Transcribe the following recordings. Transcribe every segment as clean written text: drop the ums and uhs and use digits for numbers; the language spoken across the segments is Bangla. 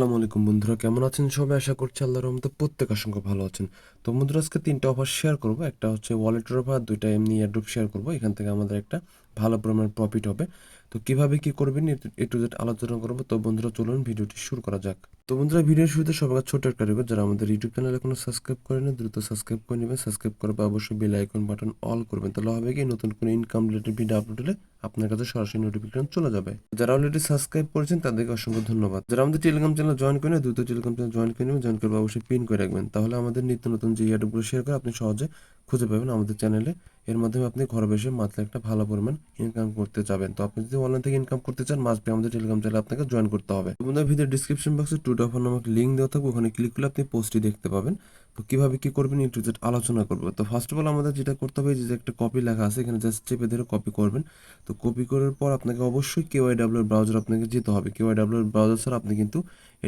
আসসালামু আলাইকুম বন্ধুরা, কেমন আছেন সবাই? আশা করছি আল্লাহর রহমতে প্রত্যেক অসংখ্য ভালো আছেন। তো বন্ধুরা, আজকে ৩টা অফার শেয়ার করব। একটা হচ্ছে ওয়ালেটের অফার, ২টা এমনি এয়ারড্রপ শেয়ার করব। এখান থেকে আমাদের একটা ভালো পরিমাণের প্রফিট হবে। তো কিভাবে কি করবেন এ টু জেড আলোচনা করব। তো বন্ধুরা, চলুন ভিডিওটি শুরু করা যাক। তো বন্ধুরা, ভিডিওর শুরুতে সবার ছোট একটা রিকোয়েস্ট, যারা আমাদের ইউটিউব চ্যানেল এখনো সাবস্ক্রাইব করেন দ্রুত সাবস্ক্রাইব করে নেবেন। সাবস্ক্রাইব করার পর অবশ্যই বেল আইকন বাটন অল করবেন, তাহলে হবে কি নতুন কোনো ইনকাম রিলেটেড ভিডিও আপলোড হলে আপনার কাছে সরাসরি নোটিফিকেশন চলে যাবে। যারা অলরেডি সাবস্ক্রাইব করেছেন তাদেরকে অসংখ্য ধন্যবাদ। যারা আমাদের টেলিগ্রাম চ্যানেল জয়েন করেন দ্রুত টেলিগ্রাম চ্যানেল জয়েন করে নেবেন। জয়েন করবে অবশ্যই পিন করে রাখবেন, তাহলে আমাদের নিত্য নতুন যে ইয়ারগুলো শেয়ার করে আপনি সহজে খুঁজে পাবেন আমাদের চ্যানেলে। এর মাধ্যমে আপনি ঘরে বসে মাত্র একটা ভালো পরিমাণ ইনকাম করতে যাবেন। তো আপনি যদি অনলাইন থেকে ইনকাম করতে চান, মাস্ট বি আমাদের টেলিগ্রাম চ্যানেলে আপনাকে জয়েন করতে হবে। আমাদের ভিডিও ডিসক্রিপশন বক্সে টু ডফার নামক লিঙ্ক দেওয়া থাকবে, ওখানে ক্লিক করলে আপনি পোস্টটি দেখতে পাবেন। তো কিভাবে কি করবেন একটু জেড আলোচনা করবো। তো ফার্স্ট অফ অল আমাদের যেটা করতে হবে, যে একটা কপি লেখা আছে এখানে জাস্ট চেপে ধরে কপি করবেন। তো কপি করার পর আপনাকে অবশ্যই কেওয়াইডাব্লিউ ব্রাউজার আপনাকে যেতে হবে। কেওয়াইডাব্লিউ ব্রাউজার ছাড়া আপনি কিন্তু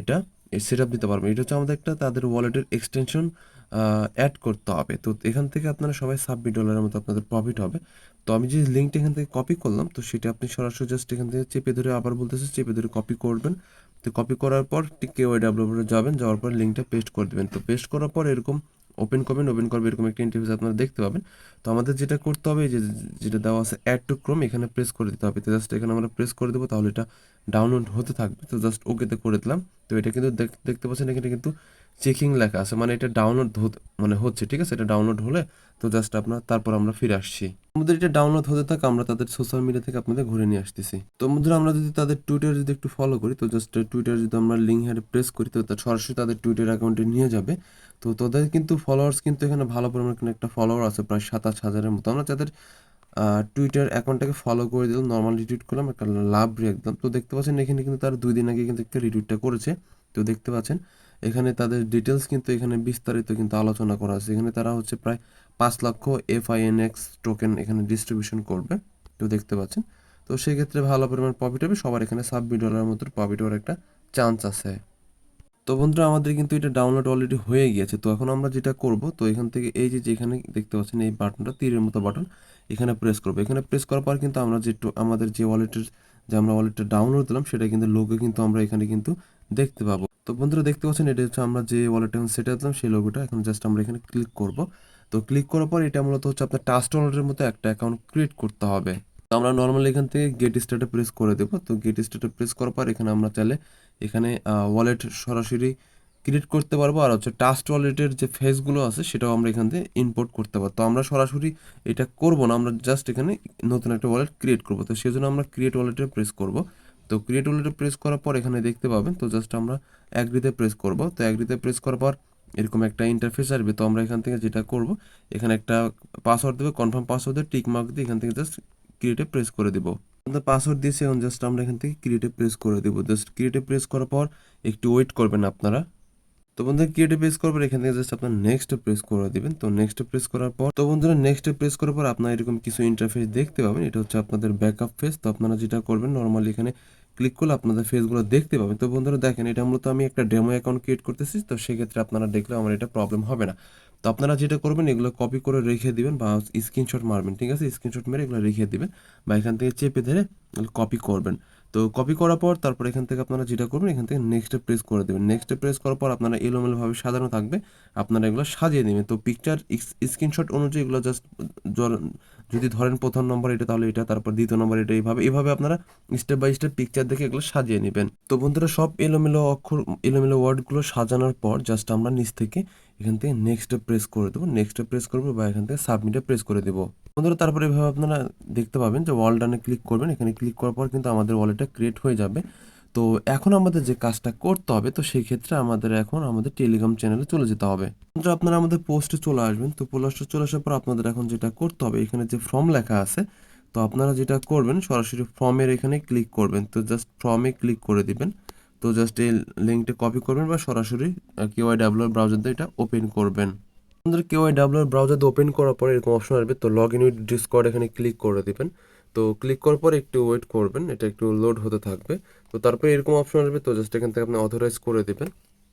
এটা সেট আপ দিতে পারবেন। এটা হচ্ছে আমাদের একটা তাদের ওয়ালেটের এক্সটেনশন অ্যাড করতে হবে। তো এখান থেকে আপনারা সবাই $20 মতো আপনাদের প্রফিট হবে। তো আমি যে লিঙ্কটা এখান থেকে কপি করলাম, তো সেটা আপনি সরাসরি জাস্ট এখান থেকে চেপে ধরে, আবার বলতেছে চেপে ধরে কপি করবেন। তো কপি করার পর কেওয়াইডাব্লিউ যাবেন, যাওয়ার পর লিঙ্কটা পেস্ট করে দেবেন। তো পেস্ট করার পর এরকম ওপেন করবেন, ওপেন করবে এরকম একটা ইন্টারফেস আপনারা দেখতে পাবেন। তো আমাদের যেটা করতে হবে, যে যেটা দেওয়া আছে অ্যাড টু ক্রোম, এখানে প্রেস করে দিতে হবে। তো জাস্ট এখানে আমরা প্রেস করে দেবো, তাহলে এটা ডাউনলোড হতে থাকবে। তো জাস্ট ওকেতে করে দিলাম। তো এটা কিন্তু দেখতে পাচ্ছেন এখানে কিন্তু চেকিং লেখা আছে, মানে এটা ডাউনলোড মানে হচ্ছে, ঠিক আছে। এটা ডাউনলোড হলে তো জাস্ট তারপর আমরা ফিরে আসছি। আমাদের এটা ডাউনলোড হতে থাকে, আমরা তাদের সোশ্যাল মিডিয়া থেকে আপনাদের ঘুরে নিয়ে আসতেছি। তো বন্ধুরা, আমরা যদি তাদের টুইটার যদি একটু ফলো করি, তো জাস্ট টুইটার যদি আমরা লিঙ্ক হেডে প্রেস করি, তো সরাসরি তাদের টুইটার অ্যাকাউন্টে নিয়ে যাবে। তো তাদের কিন্তু ফলোয়ার্স কিন্তু এখানে ভালো পরিমাণে একটা ফলোয়ার আছে, প্রায় 27,000-এর মতো। আমরা যাদের টুইটার অ্যাকাউন্টটাকে ফলো করে দিলাম, নর্মাল রিটুইট করলাম, একটা লাভ রিয়াক্ট দিলাম। তো দেখতে পাচ্ছেন এখানে কিন্তু তার 2 দিন আগে কিন্তু একটা রিটুইটটা করেছে। তো দেখতে পাচ্ছেন এখানে তাদের ডিটেলস কিন্তু এখানে বিস্তারিত কিন্তু আলোচনা করা আছে। এখানে তারা হচ্ছে প্রায় 5 লক্ষ FINX টোকেন এখানে ডিস্ট্রিবিউশন করবে। তো দেখতে পাচ্ছেন, তো সেক্ষেত্রে ভালো পরিমাণ প্রফিট হবে সবার। এখানে $20 মতো প্রফিট হওয়ার একটা চান্স আছে। তো বন্ধুরা, আমাদের কিন্তু এটা ডাউনলোড অলরেডি হয়ে গিয়েছে। তো এখন আমরা যেটা করব, তো এখান থেকে এই যে যেখানে দেখতে পাচ্ছেন এই বাটনটা, তীরের মতো বাটন, এখানে প্রেস করব। এখানে প্রেস করার পর কিন্তু আমরা আমাদের যে ওয়ালেটের, যে আমরা ওয়ালেটটা ডাউনলোড দিলাম, সেটা কিন্তু লোগো কিন্তু আমরা এখানে কিন্তু দেখতে পাবো। তো বন্ধুরা, দেখতে পাচ্ছেন এটা হচ্ছে আমরা যে ওয়ালেটটা এখন সেট দিলাম সেই লোগোটা। এখন জাস্ট আমরা এখানে ক্লিক করব। তো ক্লিক করার পর এটা মূলত হচ্ছে আপনার ট্রাস্ট ওয়ালেটের মতো একটা অ্যাকাউন্ট ক্রিয়েট করতে হবে। তো আমরা নর্মালি এখান থেকে গেট স্টার্টে প্রেস করে দেবো। তো গেট স্টার্টে প্রেস করার পর এখানে আমরা চাইলে এখানে ওয়ালেট সরাসরি ক্রিয়েট করতে পারবো, আর হচ্ছে ট্রাস্ট ওয়ালেটের যে ফেসগুলো আছে সেটাও আমরা এখান থেকে ইম্পোর্ট করতে পারবো। তো আমরা সরাসরি এটা করব না, আমরা জাস্ট এখানে নতুন একটা ওয়ালেট ক্রিয়েট করব। তো সেজন্য আমরা ক্রিয়েট ওয়ালেটে প্রেস করব। তো ক্রিয়েট ওয়ালেটে প্রেস করার পর এখানে দেখতে পাবেন, তো জাস্ট আমরা অ্যাগ্রিতে প্রেস করব। তো অ্যাগ্রিতে প্রেস করার পর এরকম একটা ইন্টারফেস আসবে। তো আমরা এখান থেকে যেটা করব, এখানে একটা পাসওয়ার্ড দেবে, কনফার্ম পাসওয়ার্ড দিয়ে টিক মার্ক দিয়ে এখান থেকে জাস্ট ক্রিয়েটে প্রেস করে দিব। পাসওয়ার্ড দিয়েছি, এখন জাস্ট আমরা এখান থেকে ক্রিয়েটে প্রেস করে দেবো। জাস্ট ক্রিয়েটে প্রেস করার পর একটু ওয়েট করবেন আপনারা। তো বন্ধুরা, ক্রিয়েটে প্রেস করবেন, এখান থেকে জাস্ট আপনার নেক্সট প্রেস করে দিবেন। তো নেক্সট প্রেস করার পর, তো বন্ধুরা, নেক্সট প্রেস করার পর আপনারা এরকম কিছু ইন্টারফেস দেখতে পাবেন। এটা হচ্ছে আপনাদের ব্যাকআপ ফেস। তো আপনারা যেটা করবেন, নর্মালি এখানে ক্লিক করলে আপনাদের ফেসগুলো দেখতে পাবেন। তো বন্ধুরা দেখেন, এটা মূলত আমি একটা ডেমো অ্যাকাউন্ট ক্রিয়েট করতেছি। তো সেক্ষেত্রে আপনারা দেখলে আমার এটা প্রবলেম হবে না। তো আপনারা যেটা করবেন, এগুলো কপি করে রেখে দিবেন বা স্ক্রিনশট মারবেন, ঠিক আছে। স্ক্রিনশট মেরে এগুলো রেখে দিবেন বা এখান থেকে চেপে ধরে কপি করবেন। তো কপি করার পর তারপর এখান থেকে আপনারা যেটা করবেন, এখান থেকে নেক্সটে প্রেস করে দেবেন। নেক্সটে প্রেস করার পর আপনারা এলোমেলোভাবে সাজানো থাকবে, আপনারা এগুলো সাজিয়ে নেবেন। তো পিকচার স্ক্রিনশট অনুযায়ী এগুলো জাস্ট যদি ধরেন প্রথম নম্বর এটা, তাহলে এটা, তারপর দ্বিতীয় নম্বর এটা, এইভাবে এইভাবে আপনারা স্টেপ বাই স্টেপ পিকচার দেখে এগুলো সাজিয়ে নেবেন। তো বন্ধুরা, সব এলোমেলো অক্ষর, এলোমেলো ওয়ার্ডগুলো সাজানোর পর জাস্ট আমরা নিচ থেকে এখান থেকে নেক্সটে প্রেস করে দেবো, নেক্সটে প্রেস করবো বা এখান থেকে সাবমিটে প্রেস করে দেবো। বন্ধুরা, তারপরে এভাবে আপনারা দেখতে পাবেন যে ওয়াল ডানে ক্লিক করবেন। এখানে ক্লিক করার পর কিন্তু আমাদের ওয়ালেটটা ক্রিয়েট হয়ে যাবে। তো এখন আমাদের যে কাজটা করতে হবে, তো সেই ক্ষেত্রে আমাদের এখন আমাদের টেলিগ্রাম চ্যানেলে চলে যেতে হবে। বন্ধুরা, আপনারা আমাদের পোস্টে চলে আসবেন। তো পোস্টে চলে আসার পর আপনাদের এখন যেটা করতে হবে, এখানে যে ফর্ম লেখা আছে, তো আপনারা যেটা করবেন, সরাসরি ফর্মের এখানে ক্লিক করবেন। তো জাস্ট ফর্মে ক্লিক করে দিবেন। তো জাস্ট এই লিঙ্কটা কপি করবেন বা সরাসরি কেওয়াইডাব্লিউ ব্রাউজার দিয়ে এটা ওপেন করবেন। আমাদের কেওয়াইডাব্লিউ ব্রাউজার ওপেন করার পরে এরকম অপশন আসবে। তো লগ ইন উইথ ডিসকর্ড এখানে ক্লিক করে দিবেন। তো ক্লিক করার পর একটু ওয়েট করবেন, এটা একটু লোড হতে থাকবে। তো তারপরে এরকম অপশন আসবে। তো জাস্ট এখান থেকে আপনি অথরাইজ করে দিবেন।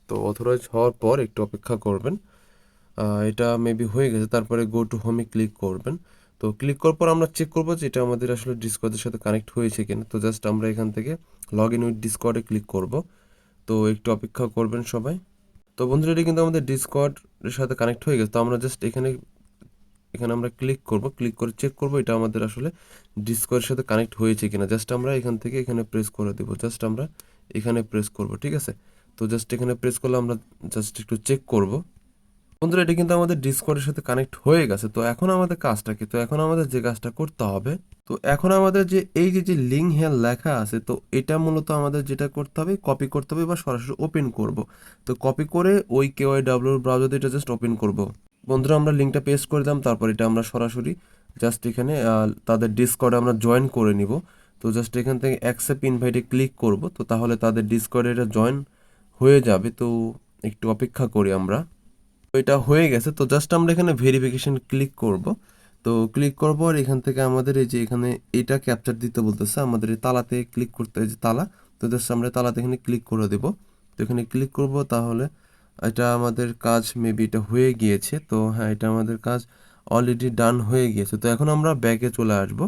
তো অথরাইজ হওয়ার পর একটু অপেক্ষা করবেন। এটা মেবি হয়ে গেছে। তারপরে গো টু হোমে ক্লিক করবেন। তো ক্লিক করার পর আমরা চেক করবো যে এটা আমাদের আসলে ডিসকর্ডের সাথে কানেক্ট হয়েছে কিনা। তো জাস্ট আমরা এখান থেকে লগ ইন উইথ ডিসকর্ডে ক্লিক করব। তো একটু অপেক্ষা করবেন সবাই। তো বন্ধুরা এটা কিন্তু আমাদের ডিসকর্ডের সাথে কানেক্ট হয়ে গেছে। তো আমরা জাস্ট এখানে এখানে আমরা ক্লিক করব, ক্লিক করে চেক করব এটা আমাদের আসলে ডিসকর্ডের সাথে কানেক্ট হয়েছে কিনা। জাস্ট আমরা এখান থেকে এখানে প্রেস করে দেব, জাস্ট আমরা এখানে প্রেস করব, ঠিক আছে। তো জাস্ট এখানে প্রেস করলে আমরা জাস্ট একটু চেক করব। বন্ধুরা এটা কিন্তু আমাদের ডিসকর্ডের সাথে কানেক্ট হয়ে গেছে। তো এখন আমাদের কাজটা কি, তো এখন আমাদের যে কাজটা করতে হবে, তো এখন আমাদের যে এই যে লিঙ্ক হেয়ার লেখা আছে, তো এটা মূলত আমাদের যেটা করতে হবে কপি করতে হবে বা সরাসরি ওপেন করব। তো কপি করে ওই KYW ব্রাউজার দিয়ে এটা জাস্ট ওপেন করব। বন্ধুরা আমরা লিঙ্কটা পেস্ট করে দিলাম, তারপর এটা আমরা সরাসরি জাস্ট এখানে তাদের ডিসকর্ডে আমরা জয়েন করে নিব। তো জাস্ট এখান থেকে অ্যাকসেপ্ট ইনভাইটে ক্লিক করব, তো তাহলে তাদের ডিসকর্ডে এটা জয়েন হয়ে যাবে। তো একটু অপেক্ষা করি আমরা। তো এটা হয়ে গেছে। তো জাস্ট আমরা এখানে ভেরিফিকেশন ক্লিক করব। তো ক্লিক করব আর এখান থেকে আমাদের এই যে এখানে এটা ক্যাপচার দিতে বলতেছে, আমাদের এই তালাতে ক্লিক করতে, এই যে তালা, তো জাস্ট আমরা তালাতে এখানে ক্লিক করে দেব। তো এখানে ক্লিক করব, তাহলে এটা আমাদের কাজ মেবি এটা হয়ে গিয়েছে। তো হ্যাঁ, এটা আমাদের কাজ অলরেডি ডান হয়ে গিয়েছে। তো এখন আমরা ব্যাকে চলে আসব।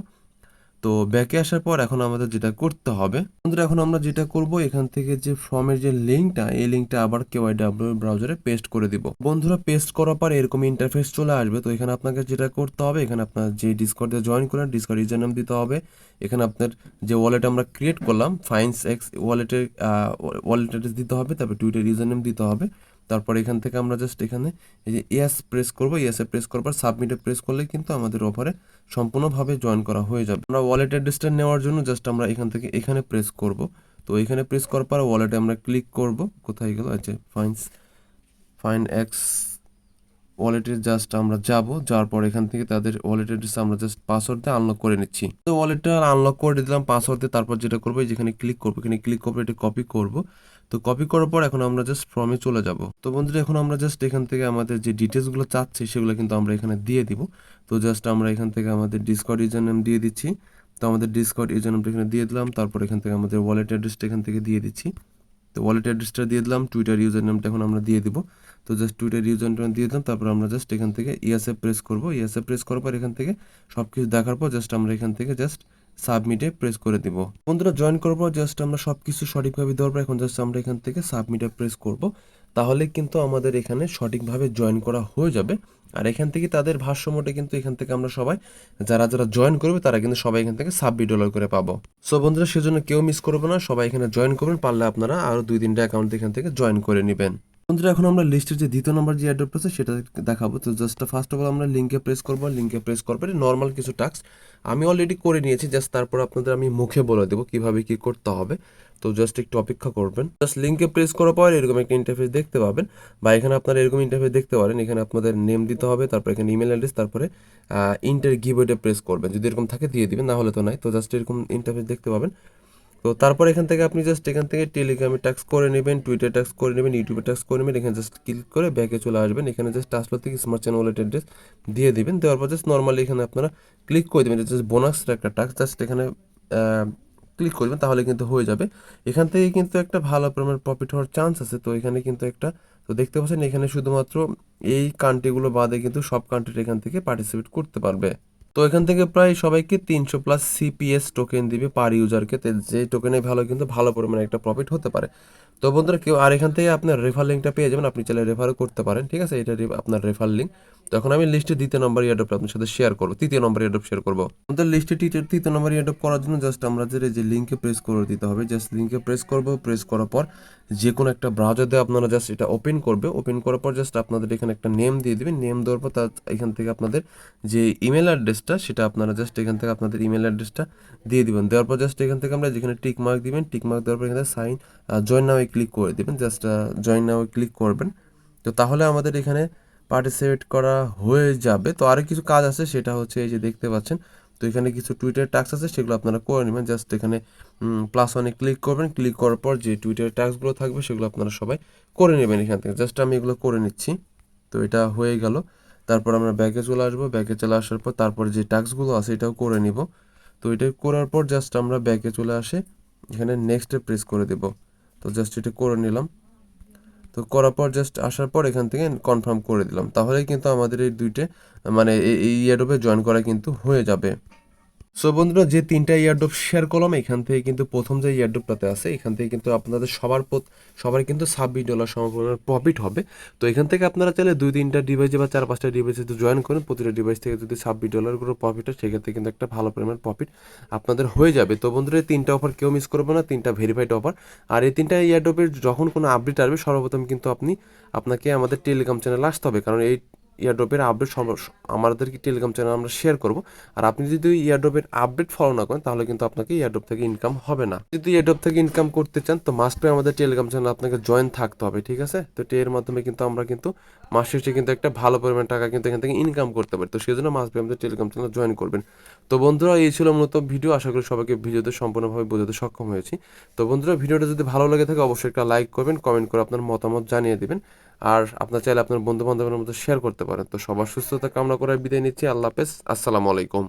তো ব্যাকে আসার পর এখন আমাদের যেটা করতে হবে বন্ধুরা, এখন আমরা যেটা করব এখান থেকে যে ফর্মের যে লিঙ্কটা, এই লিঙ্কটা আবার KYW ব্রাউজারে পেস্ট করে দিব। বন্ধুরা পেস্ট করার পর এরকম ইন্টারফেস চলে আসবে। তো এখানে আপনাকে যেটা করতে হবে, এখানে আপনার যে ডিসকর্ডে জয়েন করেন ডিসকর্ড ইউজার নাম দিতে হবে। এখানে আপনার যে ওয়ালেট আমরা ক্রিয়েট করলাম FINX ওয়ালেটের ওয়ালেট অ্যাড্রেস দিতে হবে, তারপর টুইটার ইউজার নেম দিতে হবে। তারপর এখান থেকে আমরা জাস্ট এখানে এই যে ইয়েস প্রেস করব, ইয়েসে প্রেস করার পর সাবমিটে প্রেস করলে কিন্তু আমাদের অফারে সম্পূর্ণভাবে জয়েন করা হয়ে যাবে। আমরা ওয়ালেট অ্যাড্রেসটা নেওয়ার জন্য জাস্ট আমরা এখান থেকে এখানে প্রেস করব। তো এখানে প্রেস করার পর ওয়ালেটে আমরা ক্লিক করব। কোথায় গেল, আচ্ছা FINX ওয়ালেটে জাস্ট আমরা যাওয়ার পর এখান থেকে তাদের ওয়ালেট অ্যাড্রেস আমরা জাস্ট পাসওয়ার্ড দিয়ে আনলক করে নিচ্ছি। তো ওয়ালেটটা আনলক করে দিলাম পাসওয়ার্ড দিয়ে। তারপর যেটা করবো যেখানে ক্লিক করবো, এখানে ক্লিক করবো, এটা কপি করব। তো কপি করার পর এখন আমরা জাস্ট ফর্মে চলে যাব। তো বন্ধুরা এখন আমরা জাস্ট এখান থেকে আমাদের যে ডিটেলসগুলো চাচ্ছি সেগুলো কিন্তু আমরা এখানে দিয়ে দিব। তো জাস্ট আমরা এখান থেকে আমাদের ডিসকর্ড ইউজার নেম দিয়ে দিচ্ছি। তো আমাদের ডিসকর্ড ইউজার নেমটা এখানে দিয়ে দিলাম। তারপর এখান থেকে আমাদের ওয়ালেট অ্যাড্রেসটা এখান থেকে দিয়ে দিচ্ছি। তো ওয়ালেট অ্যাড্রেসটা দিয়ে দিলাম। টুইটার ইউজার নেমটা এখন আমরা দিয়ে দিব। তো জাস্ট টুইটার ইউজার নেম দিয়ে দিলাম। তারপর আমরা জাস্ট এখান থেকে ইয়েসে প্রেস করব। ইয়েসে প্রেস করার পর এখান থেকে সব কিছু দেখার পর জাস্ট আমরা এখান থেকে জাস্ট সাবমিটে প্রেস করে দিব। বন্ধুরা জয়েন করার পর জাস্ট আমরা সব কিছু সঠিকভাবে দেওয়ার পর এখন জাস্ট আমরা এখান থেকে সাবমিটে প্রেস করব। তাহলে কিন্তু আমাদের এখানে সঠিকভাবে জয়েন করা হয়ে যাবে। আর এখান থেকে তাদের ভাষ্যমতে কিন্তু এখান থেকে আমরা সবাই যারা যারা জয়েন করবে তারা কিন্তু সবাই এখান থেকে $20 করে পাবো। সো বন্ধুরা সেজন্য কেউ মিস করবে না, সবাই এখানে জয়েন করবেন। পারলে আপনারা আরও 2-3টা অ্যাকাউন্ট এখান থেকে জয়েন করে নেবেন। বন্ধুরা এখন আমরা লিস্টের যে দ্বিতীয় নম্বর যে অ্যাড্রপ আছে সেটা দেখাবো। তো জাস্ট ফার্স্ট অফ অল আমরা লিঙ্কে প্রেস করবো। লিঙ্কে প্রেস করবো নর্মাল কিছু টাস্ক আমি অলরেডি করে নিয়েছি, জাস্ট তারপর আপনাদের আমি মুখে বলে দেবো কিভাবে কি করতে হবে। তো জাস্ট একটু অপেক্ষা করবেন। জাস্ট লিঙ্কে প্রেস করার পর এরকম একটা ইন্টারফেস দেখতে পাবেন, বা এখানে আপনারা এরকম ইন্টারফেস দেখতে পারেন। এখানে আপনাদের নেম দিতে হবে, তারপর এখানে ইমেল অ্যাড্রেস, তারপরে ইন্টার গিভওয়েতে প্রেস করবেন। যদি এরকম থাকে দিয়ে দিবেন, না হলে তো নাই। তো জাস্ট এরকম ইন্টারফেস দেখতে পাবেন। তো তারপর এখান থেকে আপনি জাস্ট এখান থেকে টেলিগ্রামে ট্যাক্স করে নেবেন, টুইটার ট্যাক্স করে নেবেন, ইউটিউবে ট্যাক্স করে নেবেন। এখানে জাস্ট ক্লিক করে ব্যাকে চলে আসবেন। এখানে জাস্ট টাচলো থেকে স্মার্ট চ্যানেল ওয়ালেট অ্যাড্রেস দিয়ে দিবেন। দেওয়ার পর জাস্ট নর্মালি এখানে আপনারা ক্লিক করে দেবেন, জাস্ট বোনাসের একটা ট্যাক্স জাস্ট এখানে ক্লিক করবেন, তাহলে কিন্তু হয়ে যাবে। এখান থেকে কিন্তু একটা ভালো পরিমাণের প্রফিট হওয়ার চান্স আছে। তো এখানে কিন্তু একটা, তো দেখতে পাচ্ছেন এখানে শুধুমাত্র এই কান্ট্রিগুলো বাদে কিন্তু সব কান্ট্রি এখান থেকে পার্টিসিপেট করতে পারবে। তো এখান থেকে প্রায় সবাইকে 300+ CPS টোকেন দিবে পার ইউজারকে। যে টোকেনে ভালো কিন্তু ভালো পরিমাণে একটা প্রফিট হতে পারে। তো বন্ধুরা কেউ আর এখান থেকে আপনার রেফার লিঙ্কটা পেয়ে যাবেন, আপনি চাইলে রেফারও করতে পারেন, ঠিক আছে। এটা আপনার রেফার লিঙ্ক। তো এখন আমি লিস্টে দ্বিতীয় নম্বর ইয়ারড্রপটা আপনার সাথে শেয়ার করবো, তৃতীয় নম্বর ইয়ারড্রপ শেয়ার করবো। আমাদের লিস্টে তৃতীয় নম্বর ইয়ারড্রপ করার জন্য জাস্ট আমরা যে লিঙ্কে প্রেস করে দিতে হবে। জাস্ট লিঙ্কে প্রেস করবো, প্রেস করার পর যে কোনো একটা ব্রাউজার দিয়ে আপনারা জাস্ট এটা ওপেন করবে। ওপেন করার পর জাস্ট আপনাদের এখানে একটা নেম দিয়ে দিবেন। নেম দেওয়ার পর তার এখান থেকে আপনাদের যে ইমেল অ্যাড্রেসটা সেটা আপনারা জাস্ট এখান থেকে আপনাদের ইমেল অ্যাড্রেসটা দিয়ে দিবেন। দেওয়ার পর জাস্ট এখান থেকে আমরা যেখানে টিক মার্ক দিবেন, টিক মার্ক দেওয়ার পর এখানে সাইন জয়েন নাও ক্লিক করে দিবেন। জাস্ট জয়েন নাও ক্লিক করবেন। তো তাহলে আমাদের এখানে পার্টিসিপেট করা হয়ে যাবে। তো আরও কিছু কাজ আছে, সেটা হচ্ছে এই যে দেখতে পাচ্ছেন। তো এখানে কিছু টুইটার টাস্ক আছে, সেগুলো আপনারা করে নেবেন। জাস্ট এখানে +1 ক্লিক করবেন। ক্লিক করার পর যে টুইটার টাস্কগুলো থাকবে সেগুলো আপনারা সবাই করে নেবেন এখান থেকে। জাস্ট আমি এগুলো করে নিচ্ছি। তো এটা হয়ে গেল। তারপর আমরা ব্যাকে চলে আসবো। ব্যাকে চলে আসার পর তারপর যে টাস্কগুলো আছে এটাও করে নিব। তো এটা করার পর জাস্ট আমরা ব্যাকে চলে আসে এখানে নেক্সটে প্রেস করে দেব। তো জাস্ট এটা করে নিলাম। তো করার পর জাস্ট আসার পর এখান থেকে কনফার্ম করে দিলাম। তাহলেই কিন্তু আমাদের এই দুইটে মানে এই ইয়ারড্রপে জয়েন করা কিন্তু হয়ে যাবে। সো বন্ধুরা, যে 3টা ইয়ারড্রপ শেয়ার করলাম এখান থেকে কিন্তু প্রথম যে ইয়ারড্রপটাতে আছে এখান থেকে কিন্তু আপনাদের সবার কিন্তু $26 সমপরিমাণ প্রফিট হবে। তো এখান থেকে আপনারা চাইলে 2-3টা ডিভাইসে বা 4-5টা ডিভাইসে যদি জয়েন করেন, প্রতিটা ডিভাইস থেকে যদি $26 করে প্রফিট হয়, সেক্ষেত্রে কিন্তু একটা ভালো পরিমাণ প্রফিট আপনাদের হয়ে যাবে। তো বন্ধুরা, এই 3টা অফার কেউ মিস করবে না, 3টা ভেরিফাইড অফার। আর এই 3টা ইয়ারড্রপের যখন কোনো আপডেট আসবে সর্বপ্রথম কিন্তু আপনাকে আমাদের টেলিগ্রাম চ্যানেলে আসতে হবে, কারণ এই ইয়ারড্রপের আপডেট আমাদের কি টেলিগ্রাম চ্যানেল আমরা শেয়ার করব। আর আপনি যদি ইয়ারড্রপের আপডেট ফলো না করেন তাহলে কিন্তু আপনাকে ইয়ারড্রপ থেকে ইনকাম হবে না। যদি ইয়ারড্রপ থেকে ইনকাম করতে চান তো মাস্ট বি আমাদের টেলিগ্রাম চ্যানেল আপনাকে জয়েন থাকতে হবে, ঠিক আছে? তো এর মাধ্যমে কিন্তু আমরা কিন্তু মাস শেষে কিন্তু একটা ভালো পরিমাণ টাকা কিন্তু এখান থেকে ইনকাম করতে পারি। তো সেই জন্য মাস্ট বি আমাদের টেলিগ্রাম চ্যানেল জয়েন করবেন। তো বন্ধুরা, এই ছিল মূলত ভিডিও। আশা করি সবাইকে ভিডিওতে সম্পূর্ণভাবে বোঝাতে সক্ষম হয়েছি। তো বন্ধুরা, ভিডিওটা যদি ভালো লাগে থাকে অবশ্যই একটা লাইক করবেন, কমেন্ট করে আপনার মতামত জানিয়ে দিবেন। আর আপনার চাইলে আপনার বন্ধু বান্ধবের মধ্যে শেয়ার করতে পারেন। তো সবার সুস্থতা কামনা করে বিদায় নিচ্ছি। আল্লাহ হাফেজ, আসসালামু আলাইকুম।